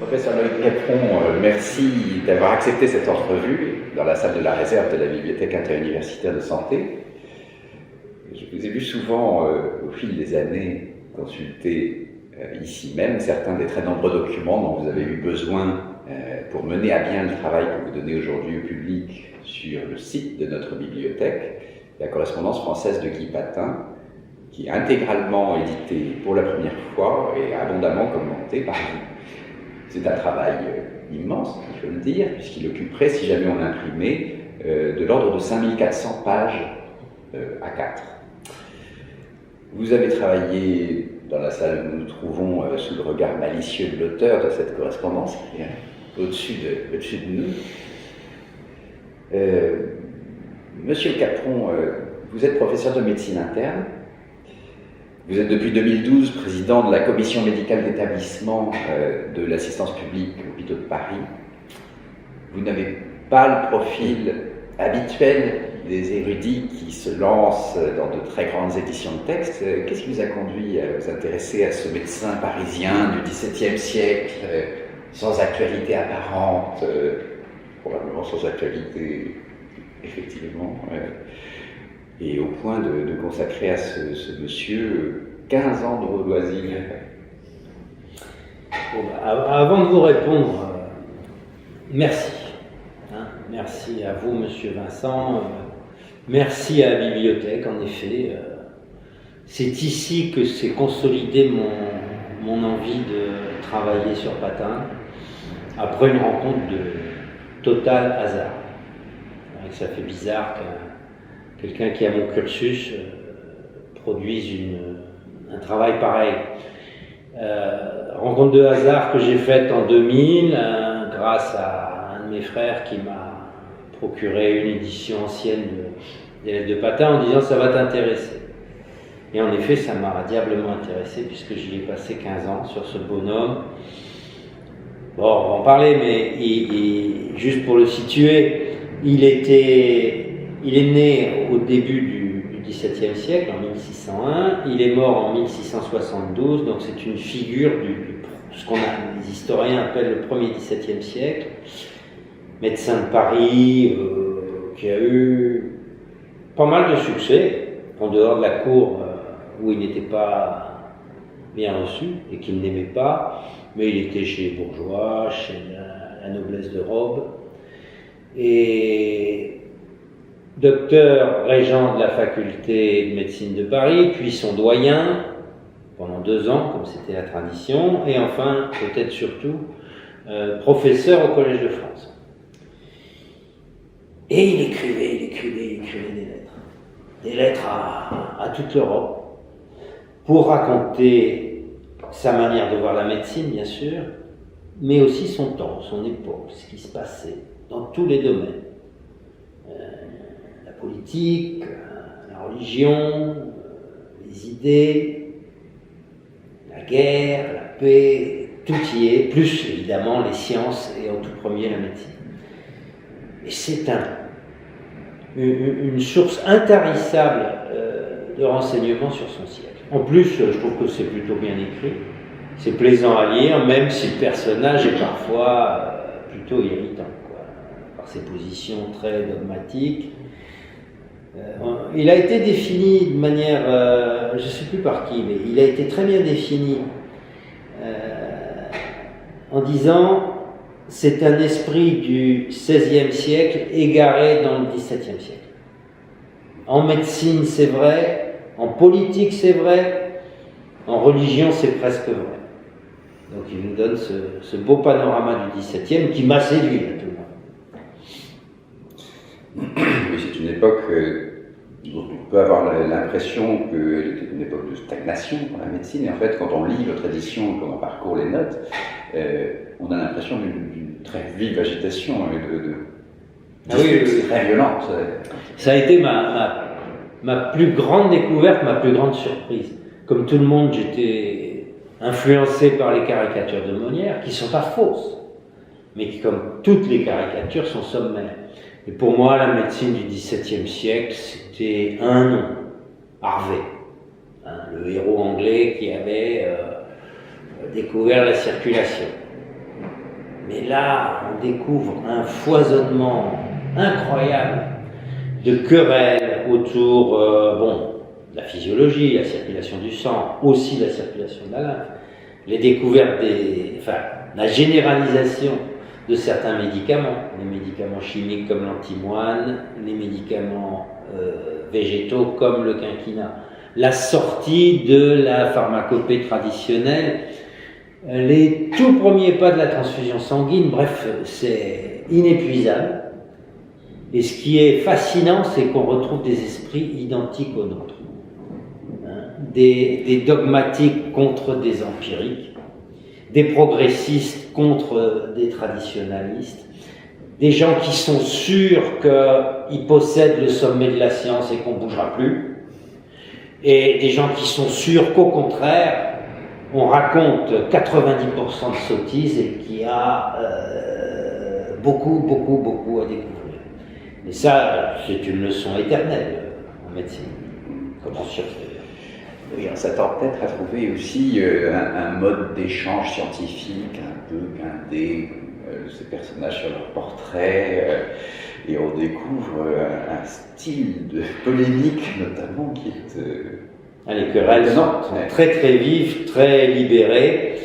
Professeur Loïc Capron, merci d'avoir accepté cette entrevue dans la salle de la réserve de la Bibliothèque interuniversitaire de santé. Je vous ai vu souvent, au fil des années, consulter ici même certains des très nombreux documents dont vous avez eu besoin pour mener à bien le travail que vous donnez aujourd'hui au public sur le site de notre bibliothèque, la correspondance française de Guy Patin, qui est intégralement édité pour la première fois et abondamment commenté par vous. C'est un travail immense, il faut le dire, puisqu'il occuperait, si jamais on l'imprimait, de l'ordre de 5400 pages A4. Vous avez travaillé dans la salle où nous nous trouvons sous le regard malicieux de l'auteur de cette correspondance, qui est au-dessus de nous. Monsieur Capron, vous êtes professeur de médecine interne. Vous êtes depuis 2012 président de la commission médicale d'établissement de l'assistance publique aux hôpitaux de Paris. Vous n'avez pas le profil habituel des érudits qui se lancent dans de très grandes éditions de textes. Qu'est-ce qui vous a conduit à vous intéresser à ce médecin parisien du XVIIe siècle, sans actualité apparente, probablement sans actualité, effectivement, et au point de consacrer à ce monsieur 15 ans de vos loisirs? Bon, avant de vous répondre, merci. Merci à vous, monsieur Vincent. Merci à la bibliothèque, en effet. C'est ici que s'est consolidé mon envie de travailler sur Patin, après une rencontre de total hasard. Ça fait bizarre que quelqu'un qui a mon cursus produise un travail pareil. Rencontre de hasard que j'ai faite en 2000 grâce à un de mes frères qui m'a procuré une édition ancienne des Lettres de Patin en disant ça va t'intéresser. Et en effet ça m'a diablement intéressé puisque j'y ai passé 15 ans sur ce bonhomme. Bon, on va en parler, mais juste pour le situer, il est né au début du XVIIe siècle, en 1601, il est mort en 1672, donc c'est une figure ce qu'on les historiens appellent le premier XVIIe siècle, médecin de Paris, qui a eu pas mal de succès, en dehors de la cour où il n'était pas bien reçu et qu'il n'aimait pas, mais il était chez les bourgeois, chez la noblesse de robe, et docteur régent de la faculté de médecine de Paris, puis son doyen pendant 2 ans, comme c'était la tradition, et enfin, peut-être surtout, professeur au Collège de France. Et il écrivait des lettres à toute l'Europe, pour raconter sa manière de voir la médecine, bien sûr, mais aussi son temps, son époque, ce qui se passait dans tous les domaines. La politique, la religion, les idées, la guerre, la paix, tout y est, plus évidemment les sciences et en tout premier la médecine. Et c'est une source intarissable de renseignements sur son siècle. En plus, je trouve que c'est plutôt bien écrit, c'est plaisant à lire, même si le personnage est parfois plutôt irritant, par ses positions très dogmatiques. Il a été défini de manière, je ne sais plus par qui, mais il a été très bien défini en disant c'est un esprit du XVIe siècle égaré dans le XVIIe siècle. En médecine, c'est vrai, en politique, c'est vrai, en religion, c'est presque vrai. Donc il nous donne ce beau panorama du XVIIe qui m'a séduit à tout le monde. Oui, c'est une époque dont on peut avoir l'impression qu'elle était une époque de stagnation pour la médecine. Et en fait, quand on lit votre édition, quand on parcourt les notes, on a l'impression d'une très vive agitation et oui, très violente. Ça a été ma plus grande découverte, ma plus grande surprise. Comme tout le monde, j'étais influencé par les caricatures de Molière, qui ne sont pas fausses, mais qui, comme toutes les caricatures, sont sommaires. Et pour moi, la médecine du XVIIe siècle, c'était un nom, Harvey, le héros anglais qui avait découvert la circulation. Mais là, on découvre un foisonnement incroyable de querelles autour de la physiologie, la circulation du sang, aussi la circulation de la lymphe, les découvertes la généralisation de certains médicaments, les médicaments chimiques comme l'antimoine, les médicaments végétaux comme le quinquina, la sortie de la pharmacopée traditionnelle, les tout premiers pas de la transfusion sanguine, bref, c'est inépuisable. Et ce qui est fascinant, c'est qu'on retrouve des esprits identiques aux nôtres. Des dogmatiques contre des empiriques, des progressistes contre des traditionalistes, des gens qui sont sûrs qu'ils possèdent le sommet de la science et qu'on ne bougera plus, et des gens qui sont sûrs qu'au contraire, on raconte 90% de sottises et qu'il y a beaucoup à découvrir. Et ça, c'est une leçon éternelle en médecine, comme en sciences d'ailleurs. Oui, on s'attend peut-être à trouver aussi un mode d'échange scientifique un peu guindé, ces personnages sur leur portrait, et on découvre un style de polémique notamment qui est... Les querelles sont très très vives, très libérées,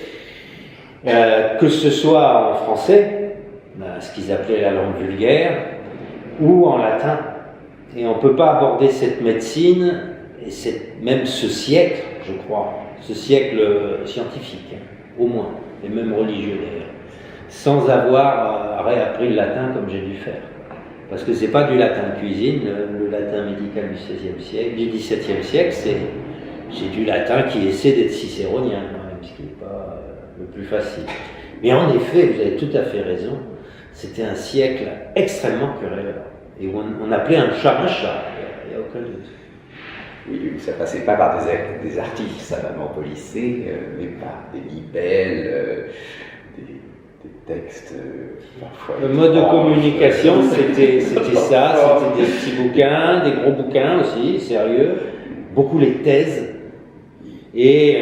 que ce soit en français, ce qu'ils appelaient la langue vulgaire, ou en latin. Et on ne peut pas aborder cette médecine, et même ce siècle, je crois, ce siècle scientifique, au moins, et même religieux d'ailleurs, sans avoir réappris le latin comme j'ai dû faire. Parce que c'est pas du latin de cuisine, le latin médical du XVIe siècle, c'est du latin qui essaie d'être cicéronien quand même, ce qui n'est pas le plus facile. Mais en effet, vous avez tout à fait raison, c'était un siècle extrêmement querelleur. Et on appelait un chat, il n'y a aucun doute. Oui, ça passait pas par des articles savamment polissés, mais par des libelles, des textes parfois... Le mode de communication, c'était ça, c'était des petits bouquins, des gros bouquins aussi, sérieux, beaucoup les thèses, et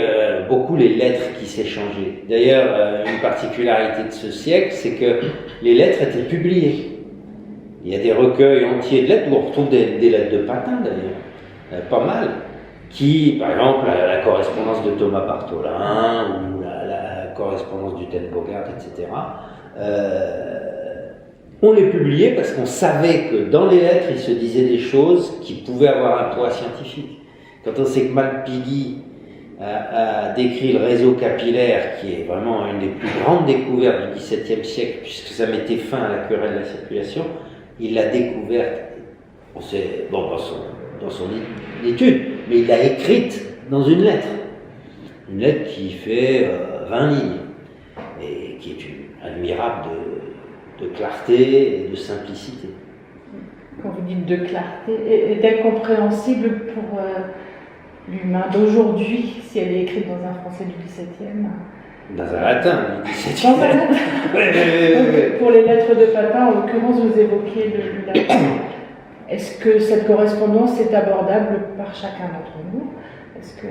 beaucoup les lettres qui s'échangeaient. D'ailleurs, une particularité de ce siècle, c'est que les lettres étaient publiées. Il y a des recueils entiers de lettres où on retrouve des lettres de Patin d'ailleurs, pas mal, qui, par exemple, la correspondance de Thomas Bartholin ou la correspondance du Ten-Bogart, etc., on les publiait parce qu'on savait que dans les lettres, il se disait des choses qui pouvaient avoir un poids scientifique. Quand on sait que Malpighi a décrit le réseau capillaire, qui est vraiment une des plus grandes découvertes du XVIIe siècle, puisque ça mettait fin à la querelle de la circulation, il l'a découverte, dans son étude, mais il l'a écrite dans une lettre qui fait 20 lignes, et qui est admirable de clarté et de simplicité. Quand vous dites de clarté, est-elle compréhensible pour l'humain d'aujourd'hui, si elle est écrite dans un français du XVIIe? Dans un latin du XVIIe. Dans un latin. Pour les lettres de Patin, en l'occurrence, vous évoquez le latin. Est-ce que cette correspondance est abordable par chacun d'entre nous? Est-ce que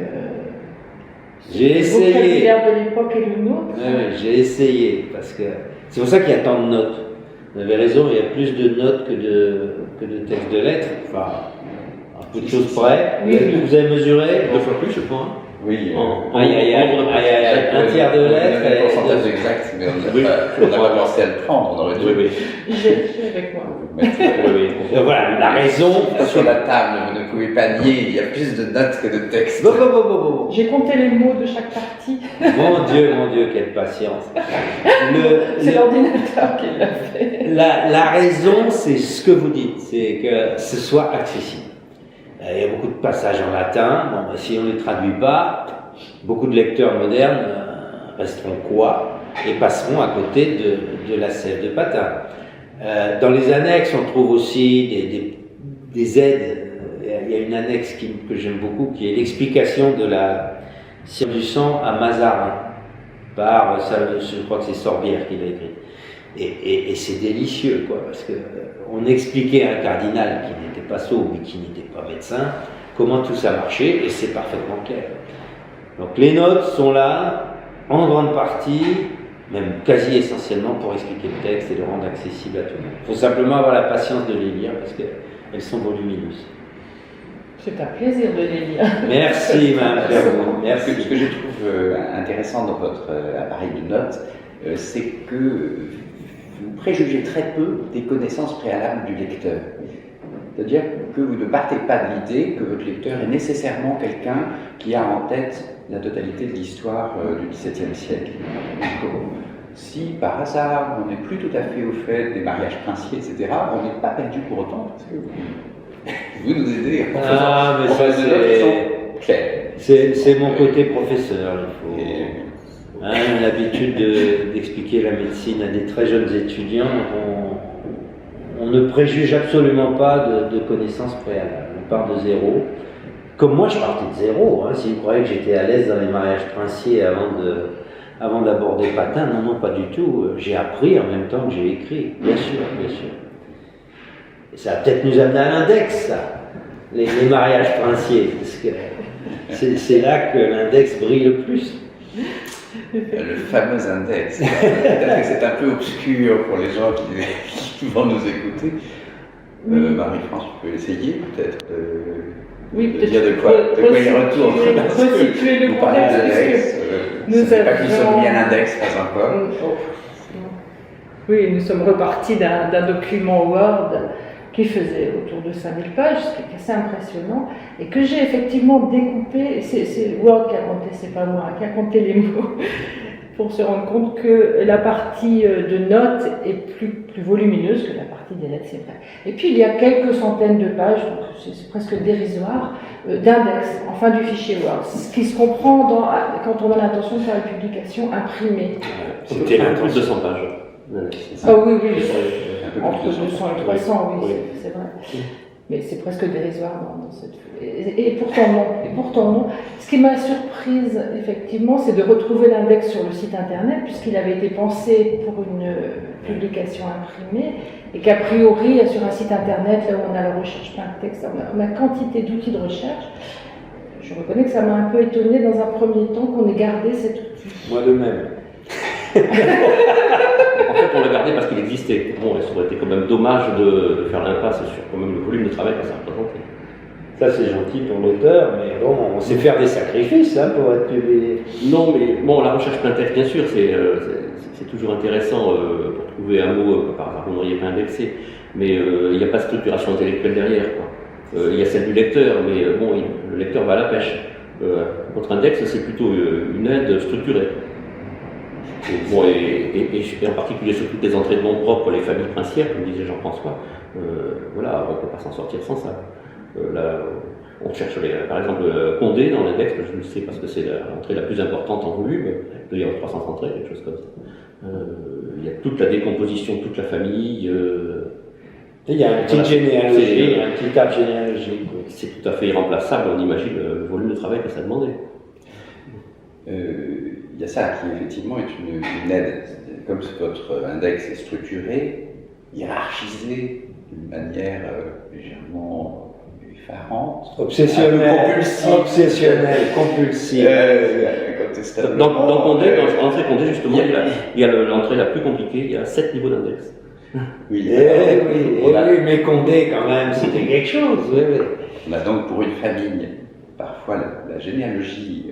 j'ai essayé. Le vocabulaire de l'époque est le nôtre? Oui, j'ai essayé, parce que c'est pour ça qu'il y a tant de notes. Vous avez raison, il y a plus de notes que de textes de lettres. Enfin, un peu de choses près. Oui. Vous avez mesuré 2 fois plus, je crois. Oui, un tiers de lettres. Le pourcentage exact, mais on n'a pas pensé à le prendre, on aurait dû. Oui. J'ai avec moi. Voilà, la raison. Sur la table, vous ne pouvez pas nier, il y a plus de notes que de textes. Bon. J'ai compté les mots de chaque partie. Mon Dieu, quelle patience. C'est l'ordinateur qui l'a fait. La raison, c'est ce que vous dites, c'est que ce soit accessible. Il y a beaucoup de passages en latin, si on ne les traduit pas, beaucoup de lecteurs modernes resteront quoi et passeront à côté de la sève de Patin. Dans les annexes, on trouve aussi des aides. Il y a une annexe que j'aime beaucoup, qui est l'explication de la cire du sang à Mazarin, par, je crois que c'est Sorbière qui l'a écrit. Et c'est délicieux, quoi, parce qu'on expliquait à un cardinal qui n'était pas sot, mais qui n'était pas médecin, comment tout ça marchait, et c'est parfaitement clair. Donc les notes sont là, en grande partie, même quasi essentiellement pour expliquer le texte et le rendre accessible à tout le monde. Il faut simplement avoir la patience de les lire parce qu'elles sont volumineuses. C'est un plaisir de les lire. Merci, Mme Perrault. Merci. Ce que je trouve intéressant dans votre appareil de notes, c'est que vous préjugez très peu des connaissances préalables du lecteur. C'est-à-dire que vous ne partez pas de l'idée que votre lecteur est nécessairement quelqu'un qui a en tête la totalité de l'histoire du XVIIe siècle. Si par hasard on n'est plus tout à fait au fait des mariages princiers, etc., on n'est pas perdu pour autant, parce que vous nous aidez en faisant des notes qui sont claires. C'est mon côté professeur, il faut. L'habitude d'expliquer la médecine à des très jeunes étudiants, on ne préjuge absolument pas de connaissances préalables. On part de zéro. Comme moi, je partais de zéro. Si vous croyez que j'étais à l'aise dans les mariages princiers avant d'aborder Patin, non, pas du tout. J'ai appris en même temps que j'ai écrit, bien sûr, bien sûr. Et ça va peut-être nous amener à l'index, ça, les mariages princiers, parce que c'est là que l'index brille le plus. Le fameux index. Peut-être que c'est un peu obscur pour les gens qui vont nous écouter. Marie-France, tu peux essayer peut-être de dire de quoi il retourne. Resituer le contexte. Nous savons pas que nous sommes mis à l'index, pas encore. Oui, nous sommes repartis d'un document Word qui faisait autour de 5000 pages, ce qui est assez impressionnant, et que j'ai effectivement découpé. C'est Word qui a compté, c'est pas moi, qui a compté les mots, pour se rendre compte que la partie de notes est plus volumineuse que la partie des lettres, c'est vrai. Et puis il y a quelques centaines de pages, donc c'est presque dérisoire, d'index en fin du fichier Word, ce qui se comprend quand on a l'intention de faire une publication imprimée. C'était un peu 200 pages. Ah oui, entre 200 et 300, oui. C'est vrai. Mais c'est presque dérisoire dans cette... Et pourtant non. Ce qui m'a surprise, effectivement, c'est de retrouver l'index sur le site internet, puisqu'il avait été pensé pour une publication imprimée, et qu'a priori, sur un site internet, là où on a la recherche plein de texte, on a quantité d'outils de recherche. Je reconnais que ça m'a un peu étonnée dans un premier temps qu'on ait gardé cet outil. Moi de même. En fait, on l'a gardé parce qu'il existait. Bon, ça aurait été quand même dommage de faire l'impasse sur quand même le volume de travail que ça représentait. Ça, c'est gentil pour l'auteur, mais bon, on sait faire des sacrifices pour être publié. Non, mais bon, la recherche plein texte, bien sûr, c'est toujours intéressant pour trouver un mot par hasard vous n'auriez pas indexé, mais il n'y a pas de structuration intellectuelle derrière, quoi. Il y a celle du lecteur, mais bon, le lecteur va à la pêche. Votre index, c'est plutôt une aide structurée. Bon, et en particulier sur toutes les entrées de noms propres, les familles princières, comme disait Jean-François, voilà, on ne peut pas s'en sortir sans ça. Là, on cherche par exemple Condé dans l'index, je le sais parce que c'est l'entrée la plus importante en volume, il doit y avoir 300 entrées, quelque chose comme ça. Il y a toute la décomposition, toute la famille. Il y a une petite généalogie, un petit arbre généalogique. C'est tout à fait irremplaçable, on imagine le volume de travail que ça demandait. Il y a ça qui effectivement est une aide. Comme votre index est structuré, hiérarchisé d'une manière légèrement effarante, obsessionnelle, compulsive. Dans Condé, dans l'entrée Condé, justement, il y a l'entrée la plus compliquée, il y a 7 niveaux d'index. Oui, mais Condé, quand même, c'était quelque chose. Oui. On a donc pour une famille, parfois la généalogie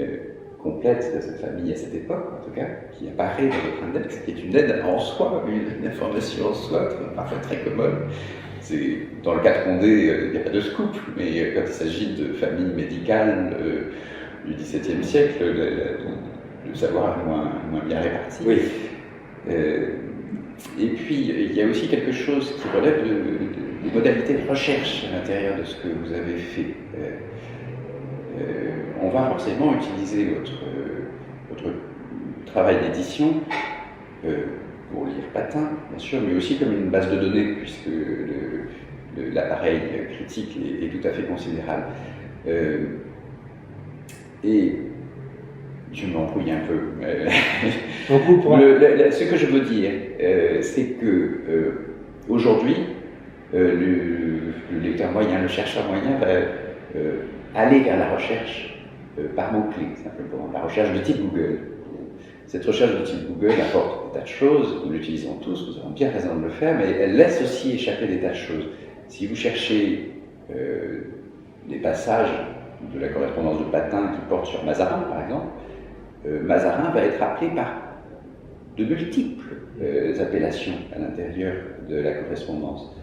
complète de cette famille à cette époque, en tout cas, qui apparaît dans votre index, qui est une aide en soi, une information en soi, parfois très commode. Dans le cas de Condé, il n'y a pas de scoop, mais quand il s'agit de familles médicales du XVIIe siècle, le savoir est moins bien réparti. Oui. Et puis, il y a aussi quelque chose qui relève des modalités de recherche à l'intérieur de ce que vous avez fait. On va forcément utiliser votre travail d'édition pour lire Patin, bien sûr, mais aussi comme une base de données, puisque l'appareil critique est tout à fait considérable. Et je m'embrouille un peu. Ce que je veux dire, c'est que aujourd'hui, le lecteur moyen, le chercheur moyen va aller vers la recherche par mots-clés, simplement, la recherche de type Google. Cette recherche de type Google apporte des tas de choses, nous l'utilisons tous, nous avons bien raison de le faire, mais elle laisse aussi échapper des tas de choses. Si vous cherchez des passages de la correspondance de Patin qui portent sur Mazarin, par exemple, Mazarin va être appelé par de multiples appellations à l'intérieur de la correspondance.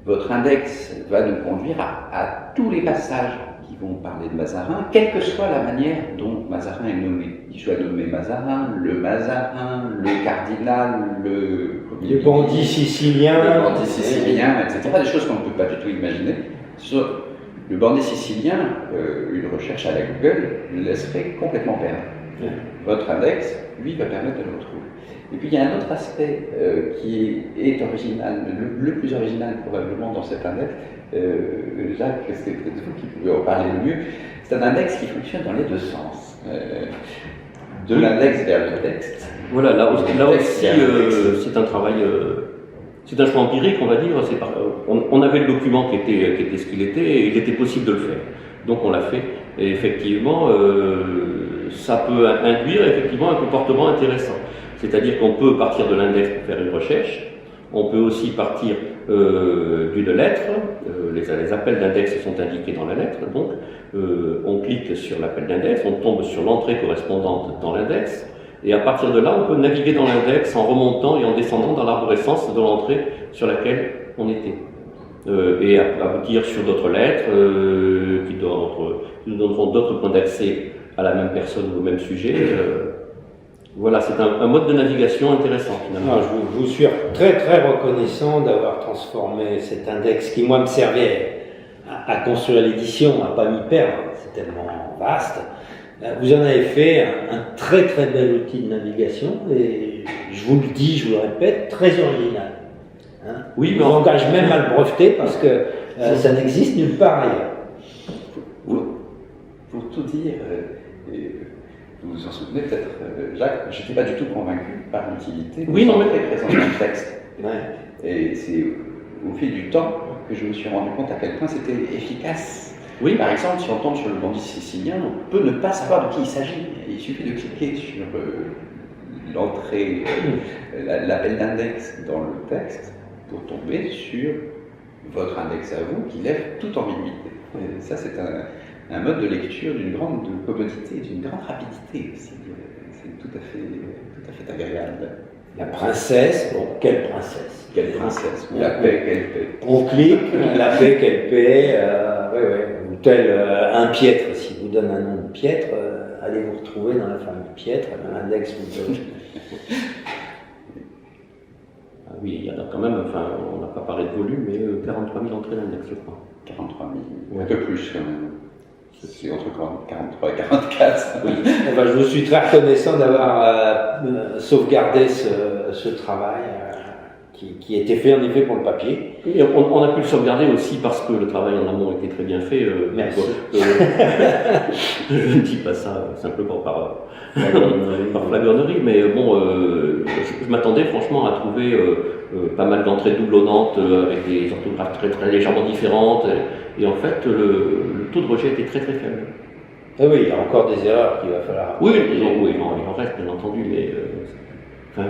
Votre index va nous conduire à tous les passages qui vont parler de Mazarin, quelle que soit la manière dont Mazarin est nommé. Il soit nommé Mazarin, le cardinal, le bandit sicilien, etc. Des choses qu'on ne peut pas du tout imaginer. Sur le bandit sicilien, une recherche à la Google le laisserait complètement perdre. Votre index, lui, va permettre de le retrouver. Et puis il y a un autre aspect qui est original, le plus original probablement dans cet index. Jacques, c'est peut-être vous qui pouvez en parler le mieux. C'est un index qui fonctionne dans les deux sens. De l'index vers le texte. Voilà, là aussi c'est un travail, c'est un choix empirique, on va dire. On avait le document qui était ce qu'il était, et il était possible de le faire. Donc on l'a fait. Et effectivement, ça peut induire effectivement un comportement intéressant. C'est-à-dire qu'on peut partir de l'index pour faire une recherche, on peut aussi partir d'une lettre, les appels d'index sont indiqués dans la lettre, donc on clique sur l'appel d'index, on tombe sur l'entrée correspondante dans l'index, et à partir de là, on peut naviguer dans l'index en remontant et en descendant dans l'arborescence de l'entrée sur laquelle on était. Et aboutir sur d'autres lettres qui nous donneront d'autres points d'accès à la même personne ou au même sujet. Voilà, c'est un mode de navigation intéressant finalement. Je vous suis très très reconnaissant d'avoir transformé cet index qui moi me servait à construire l'édition, à pas m'y perdre, c'est tellement vaste. Vous en avez fait un très très bel outil de navigation et je vous le dis, je vous le répète, très original. Hein, oui, je m'engage même à le breveter parce que ça n'existe nulle part ailleurs. Pour tout dire, vous vous en souvenez peut-être, Jacques, je n'étais pas du tout convaincu par l'utilité très présente dans le texte. Ouais. Et c'est au fil du temps que je me suis rendu compte à quel point c'était efficace. Oui. Par exemple, si on tombe sur le bandit sicilien, on peut ne pas savoir de qui il s'agit. Il suffit de cliquer sur l'entrée, l'appel d'index dans le texte pour tomber sur votre index à vous qui lève toute ambiguïté. Et ça, c'est un mode de lecture d'une grande commodité, d'une grande rapidité aussi. C'est tout à fait agréable. La princesse, bon, quelle princesse? Quelle princesse, ou la paix, quelle paix. On clique, la paix, quelle paix, ou tel un piètre, si vous donne un nom de piètre, allez vous retrouver dans la famille piètre, l'index vous donne. Oui, il y en a quand même, enfin, on n'a pas parlé de volume, mais 43 000 entrées d'index, je crois. 43 000, un peu plus quand même. C'est entre 43 et 44. Oui. Je vous suis très reconnaissant d'avoir sauvegardé ce travail qui a été fait en effet pour le papier. Et on a pu le sauvegarder aussi parce que le travail en amont était très bien fait. Merci. Je ne dis pas ça simplement par flagornerie, mais bon, je m'attendais franchement à trouver pas mal d'entrées doublonnantes avec des orthographes très, très légèrement différentes. Et en fait, le taux de rejet était très très faible. Ah oui, il y a encore des erreurs qu'il va falloir. Oui, il en reste bien entendu, mais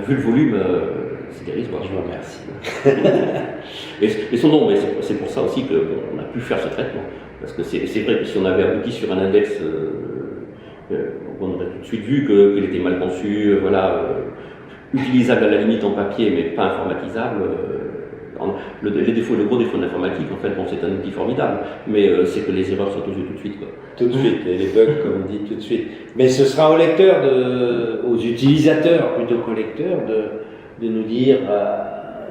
vu le volume, c'est dérisoire. Je vous remercie. C'est pour ça aussi qu'on a pu faire ce traitement. Parce que c'est vrai que si on avait abouti sur un index, on aurait tout de suite vu qu'il était mal conçu, utilisable à la limite en papier, mais pas informatisable. Le gros défaut de l'informatique, en fait, c'est un outil formidable, mais c'est que les erreurs sont aux yeux tout de suite. Quoi. Tout de suite, et les bugs, comme on dit, tout de suite. Mais ce sera aux lecteurs, aux utilisateurs, plutôt qu'aux lecteurs, de nous dire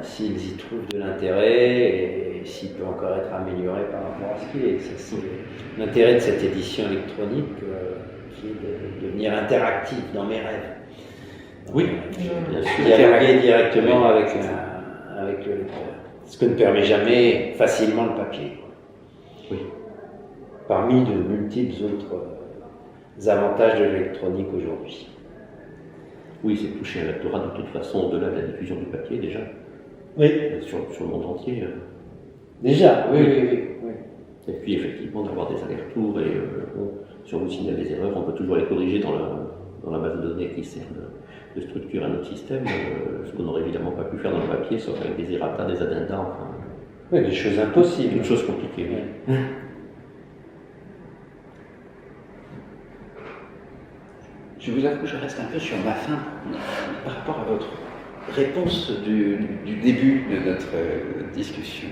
s'ils y trouvent de l'intérêt et s'il peut encore être amélioré par rapport à ce qu'il est. C'est l'intérêt de cette édition électronique qui est de devenir interactif dans mes rêves. Oui, bien sûr. Dialoguer directement avec le lecteur. Ce que ne permet jamais facilement le papier. Oui. Parmi de multiples autres avantages de l'électronique aujourd'hui. Oui, c'est toucher un lectorat de toute façon au-delà de la diffusion du papier déjà. Oui. Sur le monde entier. Déjà, oui. Et puis effectivement d'avoir des allers-retours et si on nous signale des erreurs, on peut toujours les corriger dans la base de données qui sert de structure à notre système, ce qu'on n'aurait évidemment pas pu faire dans le papier, sauf avec des errata, des addenda, enfin. Oui, des choses impossibles. Une chose compliquée, oui. Je vous avoue que je reste un peu sur ma faim par rapport à votre réponse du début de notre discussion.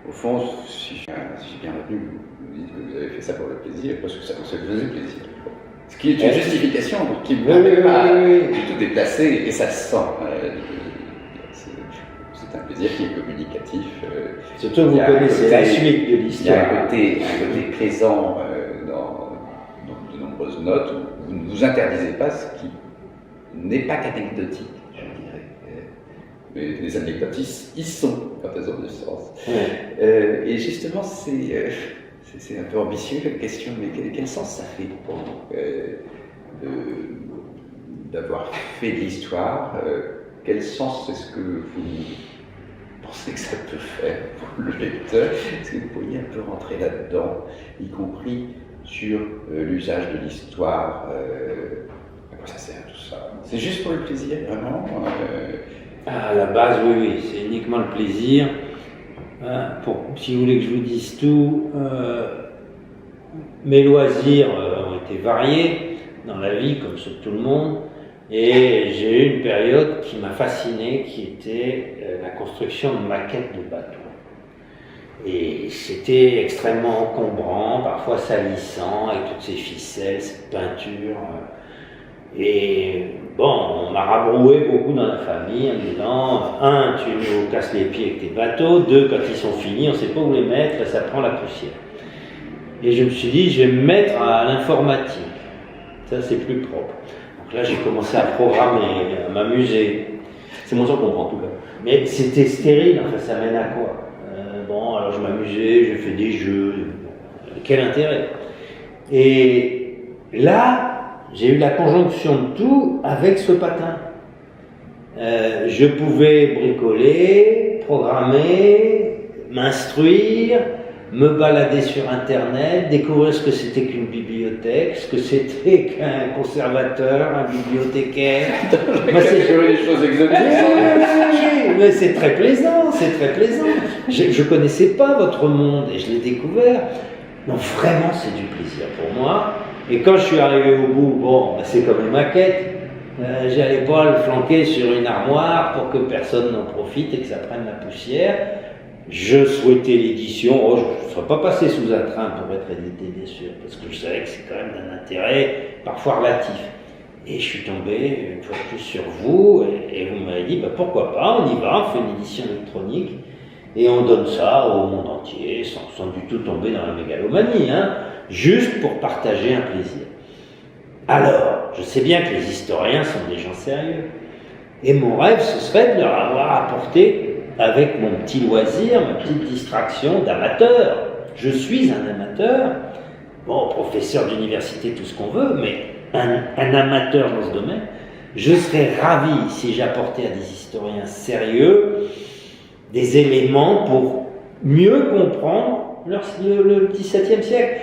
Au fond, si j'ai bien retenu, vous dites que vous avez fait ça pour le plaisir, parce que ça vous faisait plaisir. Ce qui est une justification qui ne me paraît pas du tout déplacée, et ça se sent. C'est un plaisir qui est communicatif. Surtout que vous connaissez la suite de l'histoire. Il y a un côté plaisant dans de nombreuses notes où vous ne vous interdisez pas ce qui n'est pas qu'anecdotique, je dirais. Mais les anecdotes, ils sont quand elles ont du sens. Ouais. Et justement, c'est un peu ambitieux comme question, mais quel sens ça fait pour vous d'avoir fait de l'histoire? Quel sens est-ce que vous pensez que ça peut faire pour le lecteur? Est-ce que vous pourriez un peu rentrer là-dedans, y compris sur l'usage de l'histoire? À quoi ça sert tout ça? C'est juste pour le plaisir, vraiment? À la base, oui, c'est uniquement le plaisir. Si vous voulez que je vous dise tout, mes loisirs ont été variés dans la vie, comme sur tout le monde, et j'ai eu une période qui m'a fasciné, qui était la construction de maquettes de bateaux. Et c'était extrêmement encombrant, parfois salissant, avec toutes ces ficelles, cette peinture. Et bon, on m'a rabroué beaucoup dans la famille en disant, 1, tu nous casses les pieds avec tes bateaux, 2, quand ils sont finis, on ne sait pas où les mettre, et ça prend la poussière. Et je me suis dit, je vais me mettre à l'informatique. Ça, c'est plus propre. Donc là, j'ai commencé à programmer, à m'amuser. C'est moins encombrant en tout cas. Mais c'était stérile, enfin, ça mène à quoi? Bon, alors je m'amusais, j'ai fait des jeux. Quel intérêt? Et là, j'ai eu la conjonction de tout avec ce patin. Je pouvais bricoler, programmer, m'instruire, me balader sur Internet, découvrir ce que c'était qu'une bibliothèque, ce que c'était qu'un conservateur, un bibliothécaire. Moi, c'est les choses exotiques. Mais c'est très plaisant, c'est très plaisant. Je ne connaissais pas votre monde et je l'ai découvert. Non, vraiment, c'est du plaisir pour moi. Et quand je suis arrivé au bout, bon, ben c'est comme une maquette. J'allais pas le flanquer sur une armoire pour que personne n'en profite et que ça prenne la poussière. Je souhaitais l'édition. Oh, je ne serais pas passé sous un train pour être édité, bien sûr, parce que je savais que c'est quand même d'un intérêt parfois relatif. Et je suis tombé une fois de plus sur vous et vous m'avez dit bah, pourquoi pas, on y va, on fait une édition électronique et on donne ça au monde entier sans du tout tomber dans la mégalomanie, hein, juste pour partager un plaisir. Alors, je sais bien que les historiens sont des gens sérieux et mon rêve ce serait de leur avoir apporté avec mon petit loisir, ma petite distraction d'amateur. Je suis un amateur, bon, professeur d'université, tout ce qu'on veut, mais un amateur dans ce domaine. Je serais ravi si j'apportais à des historiens sérieux des éléments pour mieux comprendre le XVIIe siècle.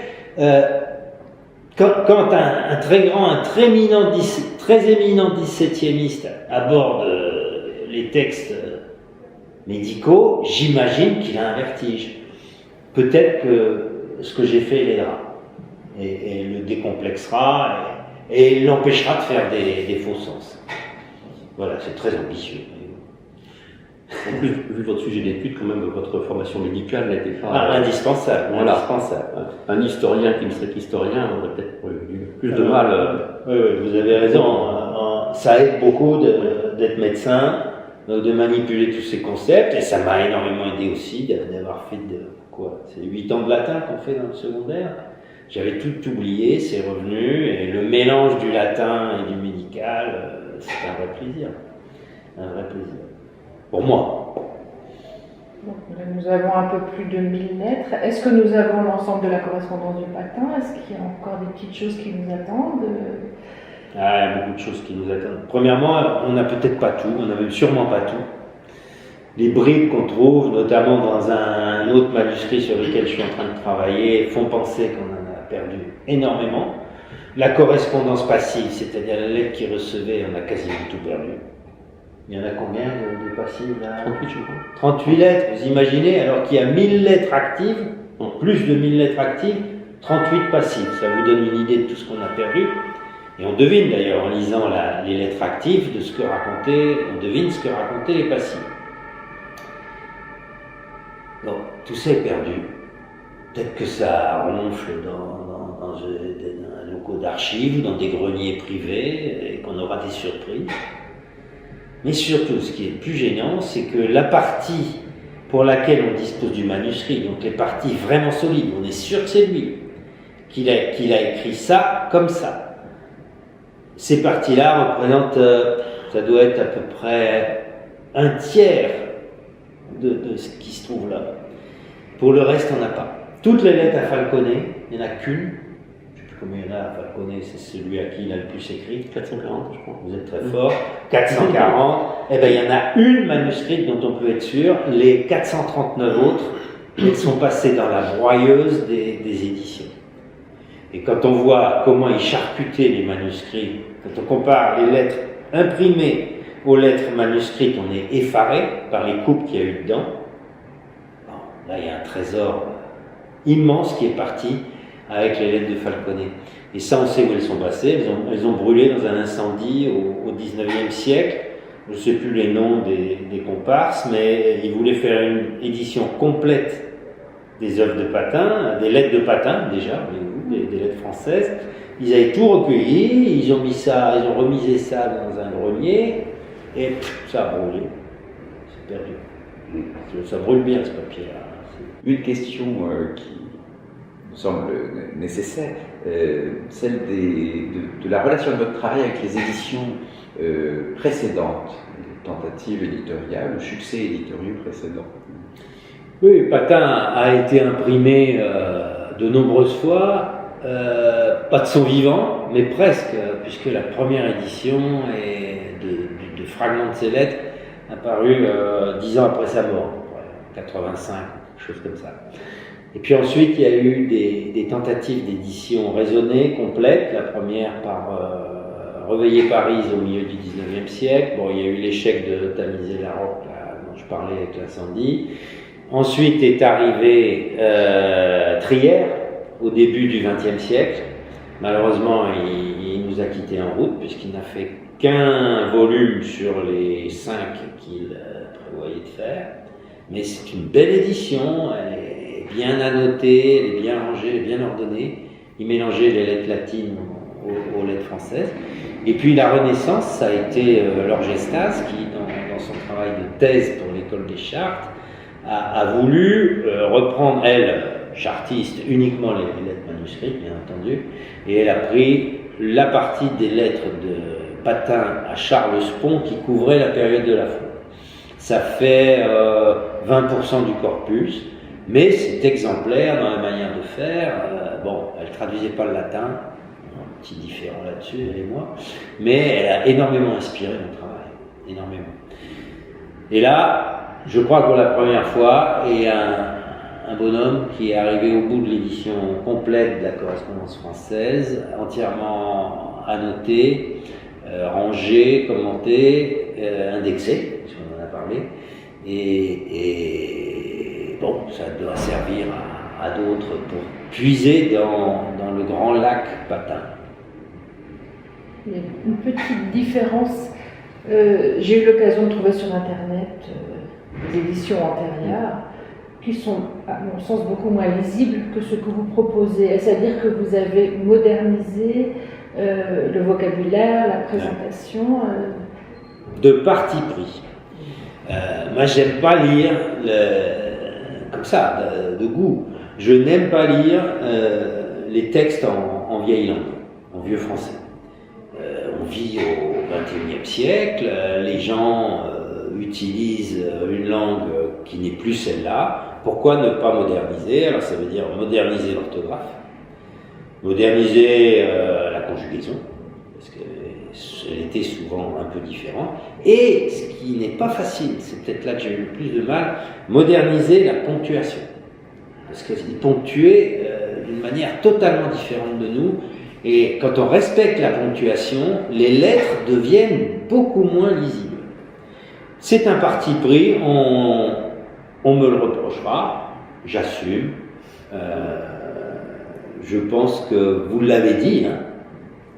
Quand un très grand, un très éminent XVIIe aborde les textes médicaux, j'imagine qu'il a un vertige. Peut-être que ce que j'ai fait l'aidera et le décomplexera et l'empêchera de faire des faux sens. Voilà, c'est très ambitieux. En plus, vu votre sujet d'étude, quand même, votre formation médicale n'était pas... indispensable. Voilà. Indispensable. Un historien qui ne serait qu'historien aurait peut-être eu plus de mal. Oui, vous avez raison. Ça aide beaucoup d'être médecin, de manipuler tous ces concepts, et ça m'a énormément aidé aussi d'avoir fait c'est 8 ans de latin qu'on fait dans le secondaire. J'avais tout oublié, c'est revenu, et le mélange du latin et du médical, c'est un vrai plaisir. Un vrai plaisir. Pour moi. Donc, nous avons un peu plus de 1000 lettres. Est-ce que nous avons l'ensemble de la correspondance du patin? Est-ce qu'il y a encore des petites choses qui nous attendent? Il y a beaucoup de choses qui nous attendent. Premièrement, on n'a peut-être pas tout, on n'a même sûrement pas tout. Les bribes qu'on trouve, notamment dans un autre manuscrit sur lequel je suis en train de travailler, font penser qu'on en a perdu énormément. La correspondance passive, c'est-à-dire la lettre qu'il recevait, on a quasiment tout perdu. Il y en a combien de passives là? 38, je crois. 38 lettres, vous imaginez, alors qu'il y a 1000 lettres actives, donc plus de 1000 lettres actives, 38 passives. Ça vous donne une idée de tout ce qu'on a perdu. Et on devine d'ailleurs, en lisant les lettres actives, de ce que racontaient, on devine ce que racontaient les passives. Bon, tout ça est perdu. Peut-être que ça ronfle dans un locaux d'archives, dans des greniers privés, et qu'on aura des surprises. Mais surtout, ce qui est le plus gênant, c'est que la partie pour laquelle on dispose du manuscrit, donc les parties vraiment solides, on est sûr que c'est lui, qu'il a écrit ça comme ça. Ces parties-là représentent, ça doit être à peu près un tiers de ce qui se trouve là. Pour le reste, on n'a pas. Toutes les lettres à Falconet, il n'y en a qu'une. Je ne sais plus combien il y en a à Falconet, c'est celui à qui il a le plus écrit. 440, je crois. Vous êtes très fort. 440. Eh bien, il y en a une manuscrite dont on peut être sûr. Les 439 autres, elles sont passées dans la broyeuse des éditions. Et quand on voit comment ils charcutaient les manuscrits, quand on compare les lettres imprimées aux lettres manuscrites, on est effaré par les coupes qu'il y a eu dedans. Bon, là, il y a un trésor immense qui est parti avec les lettres de Falconet. Et ça, on sait où elles sont passées. Elles ont brûlé dans un incendie au 19e siècle. Je ne sais plus les noms des comparses, mais ils voulaient faire une édition complète des œuvres de Patin, des lettres de Patin déjà, des lettres françaises. Ils avaient tout recueilli, ils ont remisé ça dans un grenier, et ça a brûlé. C'est perdu. Ça brûle bien ce papier-là. Une question qui me semble nécessaire, celle de la relation de votre travail avec les éditions précédentes, les tentatives éditoriales, le succès éditoriaux précédents. Oui, Patin a été imprimé de nombreuses fois, pas de son vivant, mais presque, puisque la première édition de fragments de ses lettres apparu 10 ans après sa mort, 85, quelque chose comme ça. Et puis ensuite, il y a eu des tentatives d'édition raisonnée, complète, la première par Reveiller Paris au milieu du 19e siècle. Bon, il y a eu l'échec de Tamiser la Roque, dont je parlais avec l'incendie. Ensuite est arrivé Trier au début du XXe siècle. Malheureusement, il nous a quittés en route puisqu'il n'a fait qu'un volume sur les 5 qu'il prévoyait de faire. Mais c'est une belle édition, elle est bien annotée, elle est bien rangée, elle est bien ordonnée. Il mélangeait les lettres latines aux lettres françaises. Et puis la Renaissance, ça a été l'Orgestas qui, dans son travail de thèse pour l'école des Chartes, a voulu reprendre, elle, chartiste, uniquement les lettres manuscrites, bien entendu, et elle a pris la partie des lettres de Patin à Charles Spont qui couvrait la période de la Fronde. Ça fait 20% du corpus, mais c'est exemplaire dans la manière de faire. Bon, elle ne traduisait pas le latin, un petit différent là-dessus, elle et moi, mais elle a énormément inspiré mon travail, énormément. Et là, je crois que pour la première fois, il y a un bonhomme qui est arrivé au bout de l'édition complète de la correspondance française, entièrement annoté, rangé, commenté, indexé, si on en a parlé, et bon, ça doit servir à d'autres pour puiser dans le grand lac Patin. Il y a une petite différence. J'ai eu l'occasion de trouver sur Internet des éditions antérieures qui sont, à mon sens, beaucoup moins lisibles que ce que vous proposez. C'est-à-dire que vous avez modernisé le vocabulaire, la présentation. De parti pris. Moi, j'aime pas lire comme ça, de goût. Je n'aime pas lire les textes en vieille langue, en vieux français. On vit au XXIe siècle, les gens utilisent une langue qui n'est plus celle-là. Pourquoi ne pas moderniser? Alors ça veut dire moderniser l'orthographe, moderniser la conjugaison, parce qu'elle était souvent un peu différente. Et ce qui n'est pas facile, c'est peut-être là que j'ai eu le plus de mal, moderniser la ponctuation. Parce qu'elle est ponctuée d'une manière totalement différente de nous. Et quand on respecte la ponctuation, les lettres deviennent beaucoup moins lisibles. C'est un parti pris, on me le reprochera, j'assume. Je pense que vous l'avez dit, hein,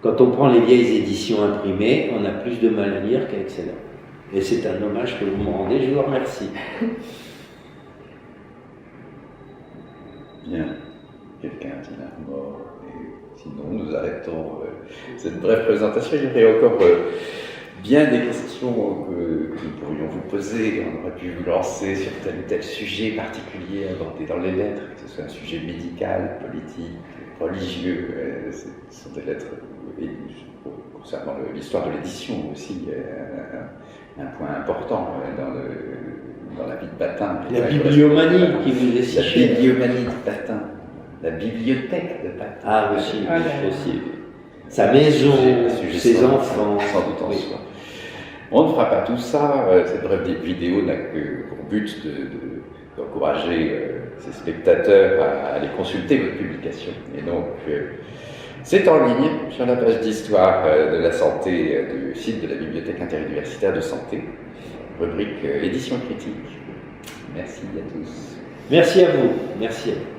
quand on prend les vieilles éditions imprimées, on a plus de mal à lire qu'avec celle-là. Et c'est un hommage que vous me rendez, je vous remercie. Bien, quelqu'un dit un mot, et sinon nous arrêtons cette brève présentation. Il y aurait encore bien des questions que nous pourrions vous poser. On aurait pu vous lancer sur tel ou tel sujet particulier abordé dans les lettres, que ce soit un sujet médical, politique, religieux. Ce sont des lettres concernant l'histoire de l'édition aussi, un point important dans la vie de Patin. La bibliomanie qui vous est si La chère. bibliomanie de Patin, la bibliothèque de Patin. Ah, aussi, Ah, aussi. Sa maison, ses enfants. Sans doute en Oui. soi. On ne fera pas tout ça. Cette brève vidéo n'a que pour but d'encourager ses spectateurs à aller consulter votre publication. Et donc, c'est en ligne sur la page d'histoire de la santé du site de la Bibliothèque interuniversitaire de santé, rubrique édition critique. Merci à tous. Merci à vous. Merci à vous.